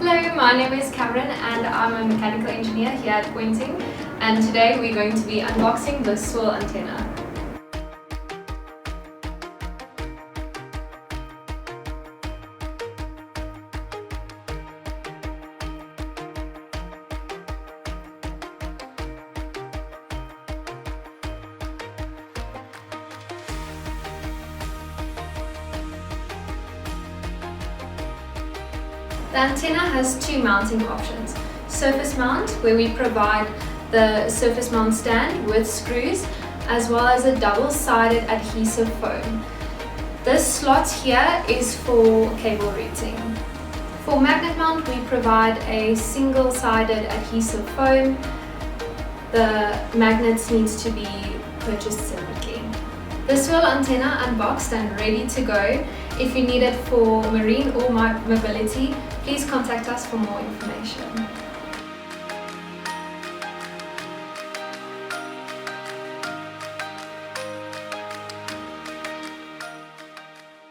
Hello, my name is Cameron and I'm a mechanical engineer here at Poynting, and today we're going to be unboxing the SWIRL antenna. The antenna has two mounting options. Surface mount, where we provide the surface mount stand with screws, as well as a double-sided adhesive foam. This slot here is for cable routing. For magnet mount, we provide a single-sided adhesive foam. The magnets needs to be purchased separately. The SWIRL antenna unboxed and ready to go. If you need it for marine or mobility, please contact us for more information.